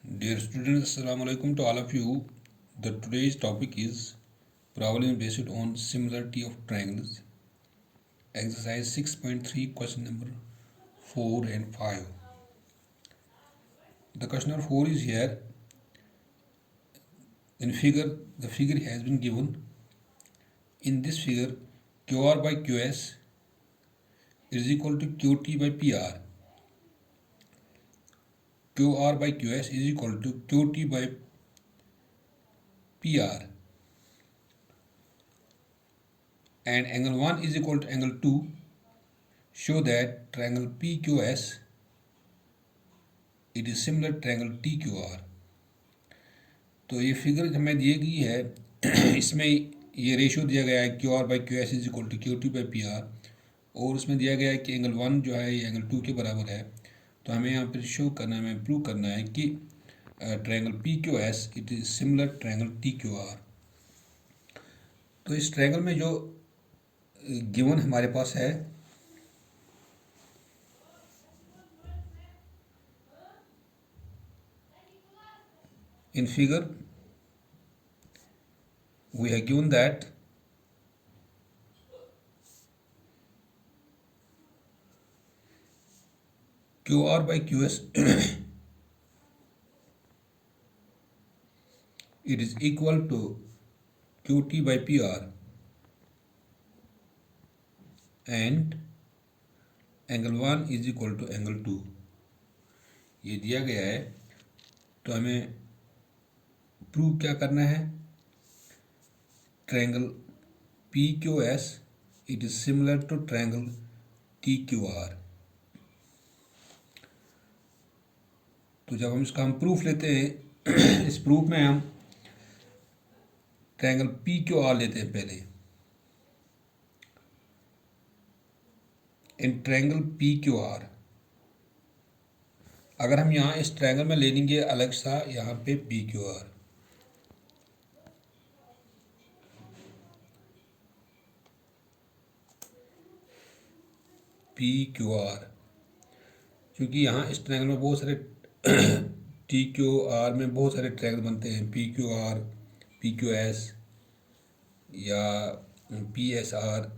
Dear students, Assalamu alaikum to all of you. The today's topic is problem based on similarity of triangles. Exercise 6.3, question number 4 and 5. The question number 4 is here. In figure, the figure has been given. In this figure, QR by QS is equal to QT by PR. QR by QS is equal to QT by PR. And angle 1 is equal to angle 2. Show that triangle PQS it is similar triangle TQR. तो ये figure हमें दी गई है इसमें ये ratio दिया गया है Q R by Q S is equal to Q T by P R और उसमें दिया गया है कि एंगल 1 जो है ये एंगल 2 के बराबर है। तो हमें यहाँ पर शो करना है, हमें प्रूव करना है कि triangle P Q S it is similar triangle T Q R. तो इस ट्रायंगल में जो गिवन हमारे पास है in figure we have given that QR by QS it is equal to QT by PR and angle 1 is equal to angle 2 ये दिया गया है। तो हमें प्रूव क्या करना है, triangle P Q S it is similar to triangle T Q R. तो जब हम इसका प्रूफ लेते हैं इस प्रूफ में हम ट्रायंगल पी क्यू आर लेते हैं पहले। इन ट्रायंगल पी क्यू आर अगर हम यहाँ इस ट्रायंगल में ले लेंगे अलग सा यहाँ पे P Q R, P Q R, क्योंकि यहाँ इस ट्रायंगल में बहुत सारे टी क्यू आर में बहुत सारे ट्रायंगल बनते हैं, P Q R, P Q S या पी एस आर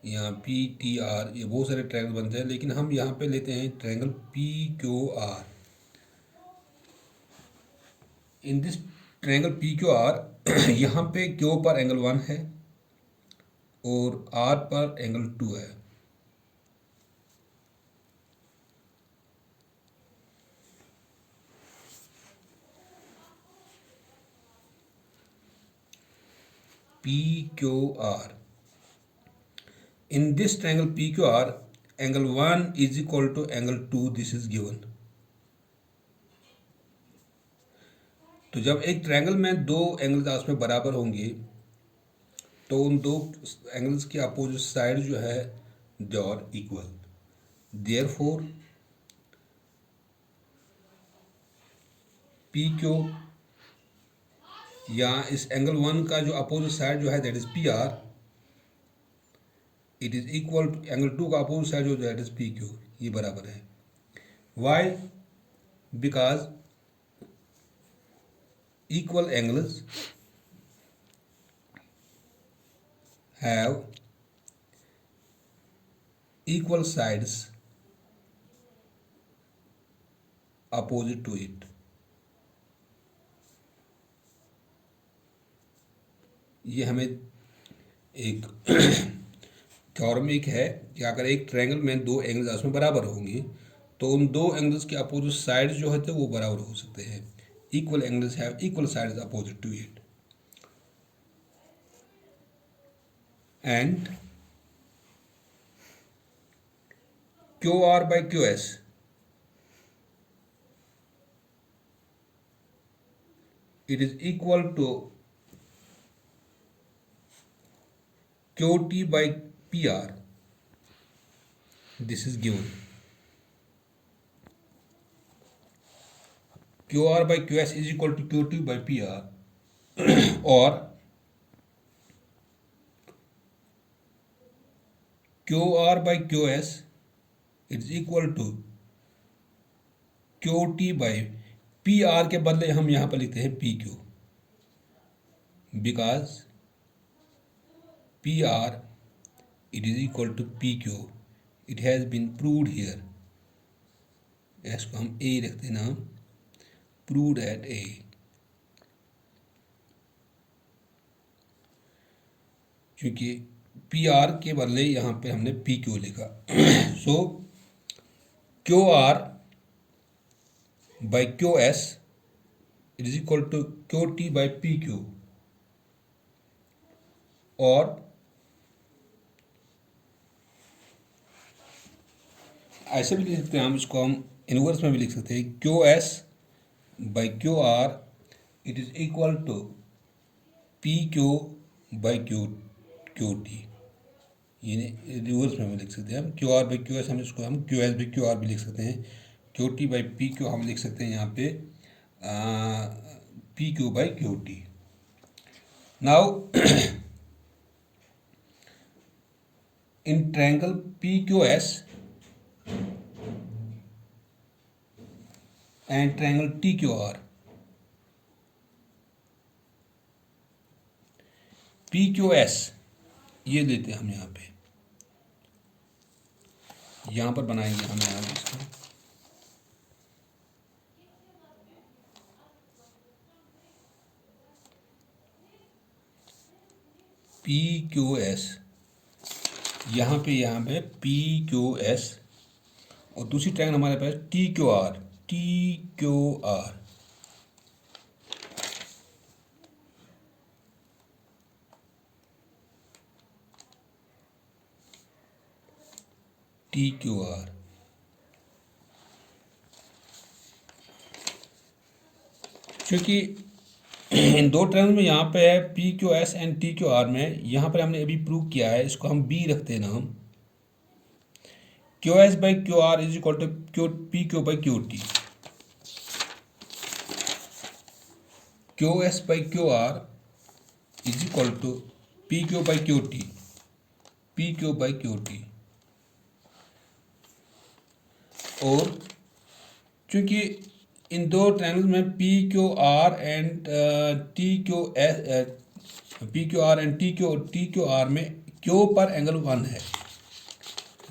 या पी टी आर, ये बहुत सारे ट्रायंगल बनते हैं। लेकिन हम यहाँ पे लेते हैं triangle P Q are. In this triangle P Q are यहाँ पे क्यू पर एंगल 1 है और आर पर एंगल 2 है। PQR. In this triangle PQR, angle 1 is equal to angle 2. This is given. तो जब एक ट्रायंगल में दो एंगल्स आपस में बराबर होंगे तो उन दो एंगल्स की अपोजिट साइड जो है they are equal. Therefore P Q या इस एंगल 1 का जो अपोजिट साइड जो है that is P R it is equal to angle 2 का अपोजिट साइड जो दैट इज पी क्यू, ये बराबर है। Why? Because equal angles have equal sides opposite to it। ये हमें एक थ्योरम एक है कि अगर एक ट्रायंगल में दो एंगल्स आपस में बराबर होंगे तो उन दो एंगल्स के अपोजिट साइड्स जो होते हैं वो बराबर हो सकते हैं। Equal angles have equal sides opposite to it, and QR by QS it is equal to QT by PR. This is given. QR by QS is equal to QT by PR or QR by QS is equal to QT by P R के बदले हम यहाँ पर लिखते हैं P Q, because P R it is equal to P Q, it has been proved here. इसको हम ए रखते हैं नाम, प्रूव्ड एट ए। क्योंकि पी आर के बदले यहाँ पे हमने पी क्यू लिखा। So Q R by Q S it is equal to Q T by P Q, और ऐसे भी लिख सकते हैं हम, इसको हम इनवर्स में भी लिख सकते हैं, Q S by Q R it is equal to P Q by Q T. ये रिवर्स में भी लिख सकते हैं हम, Q R by Q S, हम इसको हम Q S by Q R भी लिख सकते हैं, Q T by P Q हम लिख सकते हैं यहाँ पे P Q by Q T. Now in triangle P Q S and triangle T Q R, P Q S ये देते हैं हम यहाँ पर बनाएंगे हम यहाँ पे इसको, पी क्यू एस, यहाँ पे पी क्यू एस, और दूसरी ट्रायंगल हमारे पास T Q R, T Q R. T Q R, क्योंकि इन दो ट्रायंगल में यहाँ पे है P Q S and T Q R में, यहाँ पर हमने अभी प्रूव किया है, इसको हम बी रखते हैं नाम, Q S by Q R is equal to Q P Q by Q T, Q S by Q R is equal to P Q by Q T, P Q by Q T. और क्योंकि इन दो triangles में P Q R and T Q S, P Q R and T Q R में Q पर angle 1 है,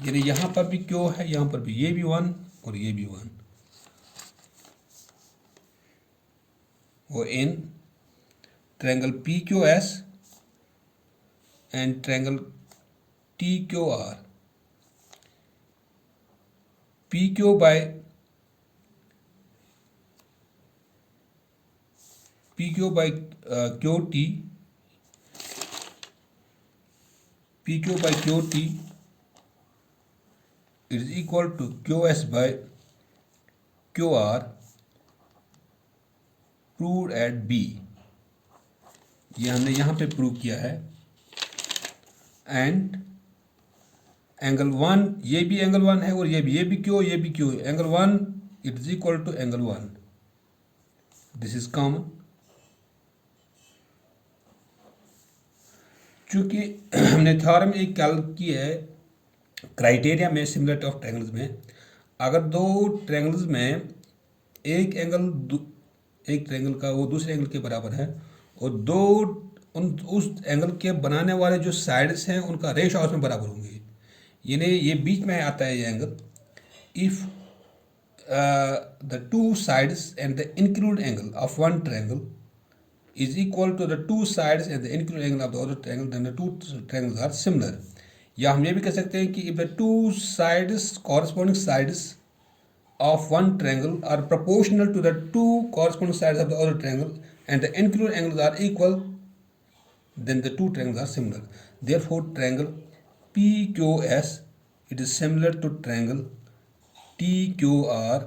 यानी यहाँ पर भी क्यू है, यहाँ पर भी, ये भी 1 और ये भी 1। वो in triangle P Q S and triangle T Q R, P Q by Q T, P Q by Q T is equal to Q S by Q R proved at B. ये हमने यहाँ पे prove किया है। And angle 1, ये भी angle 1 है और ये भी क्यू, ये भी Q, angle 1 it is equal to angle 1, this is common. चूंकि हमने थ्योरम एक कैलकुलेट की है क्राइटेरिया में सिमिलरिटी ऑफ ट्रायंगल्स में, अगर दो ट्रायंगल्स में एक ट्रायंगल का वो दूसरे एंगल के बराबर है, और उस एंगल के बनाने वाले जो साइड्स हैं उनका रेशियो आपस में बराबर होंगे, यानी ये बीच में आता है ये angle, if the two sides and the include angle of one triangle is equal to the two sides and the included angle of the other triangle, then the two triangles are similar. या हम ये भी कह सकते हैं कि if the two sides, corresponding sides of one triangle are proportional to the two corresponding sides of the other triangle and the included angles are equal, then the two triangles are similar. Therefore triangle PQS it is similar to triangle TQR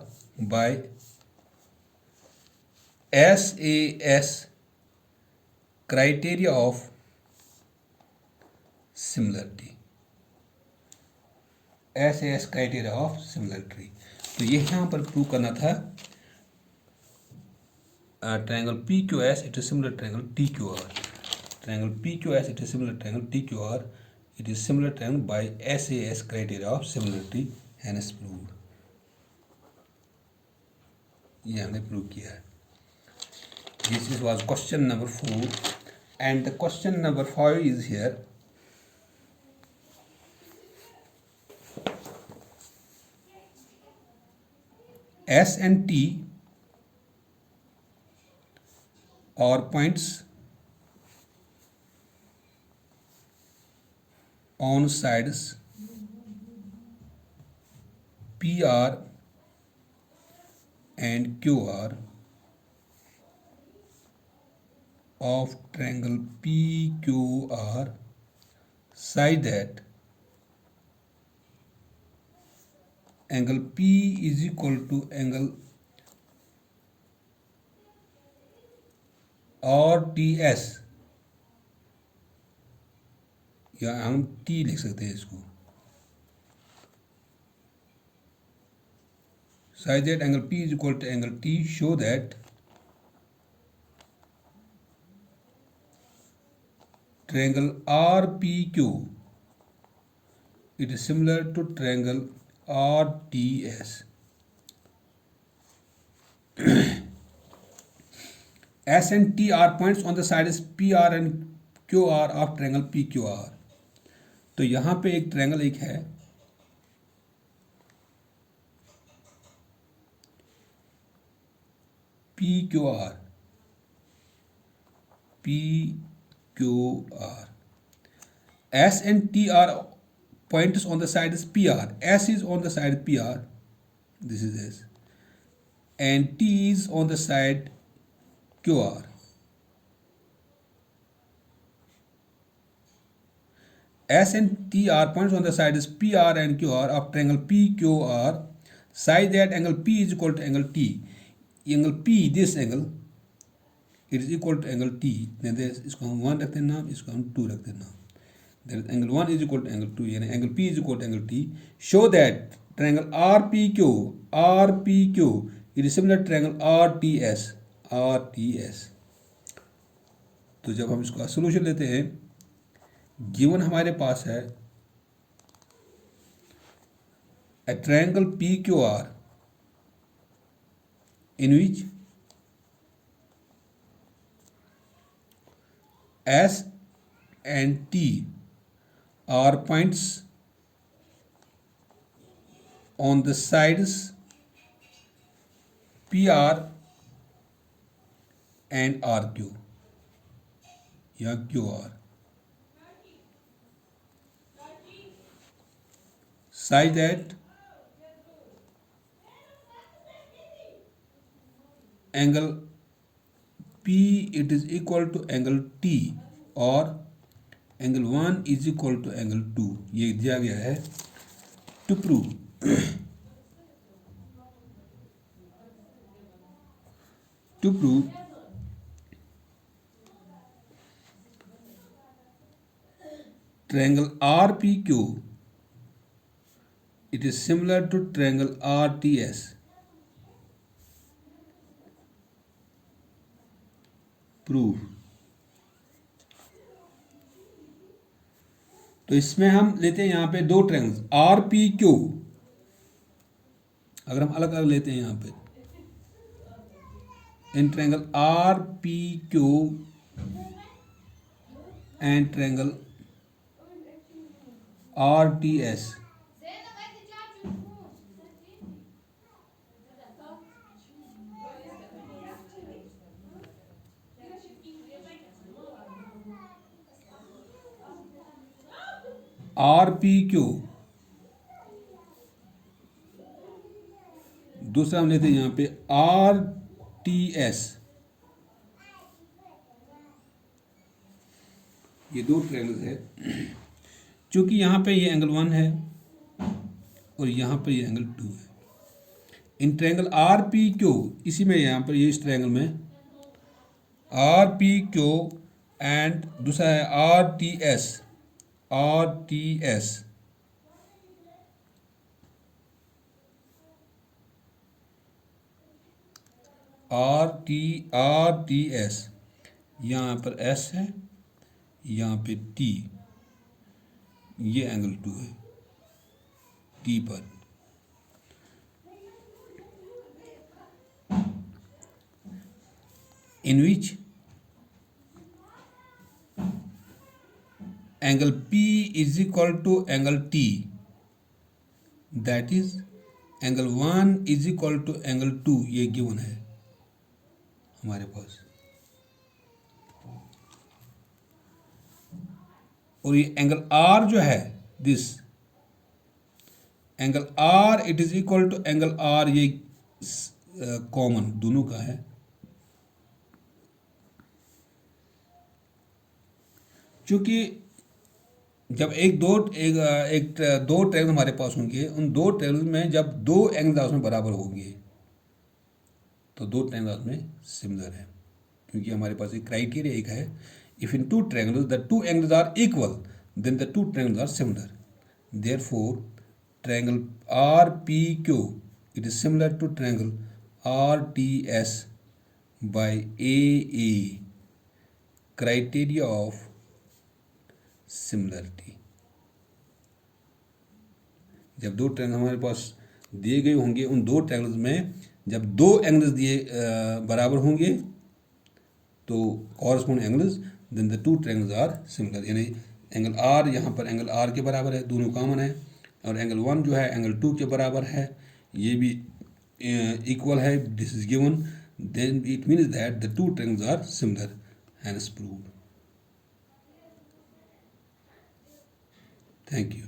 by SAS criteria of similarity, SAS criteria of similarity. तो ये यहाँ पर prove करना था triangle PQS it is similar triangle TQR, triangle PQS it is similar triangle TQR, it is similar triangle by SAS criteria of similarity, hence proved. ये हमने प्रूव किया है। This was question number 4 and the question number 5 is here. S and T are points on sides PR and QR of triangle PQR such that angle P is equal to angle RTS, या हम T लिख सकते हैं इसको, such that angle P is equal to angle T, show that triangle RPQ it is similar to triangle RTS. S and T are points on the sides PR and QR of triangle PQR. तो यहाँ पे एक triangle एक है, PQR, PQR. S and T are points on the sides PR. S is on the side PR, this is S, and T is on the side QR. S and T are points on the sides PR and QR of triangle PQR such that angle P is equal to angle T. Angle P, this angle, it is equal to angle T. Then इसको हम 1 रखते हैं नाम, इसको हम 2 रखते हैं नाम. Then angle 1 is equal to angle 2, यानी angle P is equal to angle T. Show that triangle RPQ, it is similar to triangle RTS. तो जब हम इसका सोल्यूशन लेते हैं, गिवन हमारे पास है a triangle PQR in which S and T are points on the sides PR and RQ या QR such that angle P it is equal to angle T और angle 1 is equal to angle 2. ये दिया गया है to prove triangle RPQ it is similar to triangle RTS. Proof. तो इसमें हम लेते हैं यहाँ पे दो ट्रायंगल्स RPQ, अगर हम अलग अलग लेते हैं यहाँ पे in triangle RPQ and triangle RTS. RPQ, दूसरा हम लेते हैं यहाँ पे RTS. ये दो ट्रायंगल्स है, चूंकि यहाँ पे ये एंगल 1 है और यहाँ पर ये एंगल 2 है. इन ट्रायंगल RPQ, इसी में यहाँ पर ये इस ट्रायंगल में RPQ एंड दूसरा है RTS. RTS यहाँ पर S है, यहाँ पे T, ये एंगल 2 है T पर. in which angle P is equal to angle T, that is angle 1 is equal to angle 2, ये गिवन है हमारे पास। और ये एंगल R जो है, this angle R it is equal to angle R, ये कॉमन दोनों का है। क्योंकि जब दो ट्रायंगल हमारे पास होंगे, उन दो ट्रायंगल में जब दो एंगल आपस में बराबर होंगे तो दो ट्रायंगल आपस में सिमिलर है। क्योंकि हमारे पास एक क्राइटेरिया एक है, if in two triangles the two angles are equal then the two triangles are similar. Therefore triangle R P Q it is similar to triangle R T S by A criteria of similarity. जब दो triangle हमारे पास दिए गए होंगे, उन दो triangles में जब दो एंगल्स दिए बराबर होंगे तो correspond angles then the two triangles are similar. यानी एंगल आर यहाँ पर एंगल आर के बराबर है, दोनों कॉमन है, और एंगल 1 जो है एंगल 2 के बराबर है, ये भी इक्वल है, this is given, then it means that the two triangles are similar, hence proved. Thank you.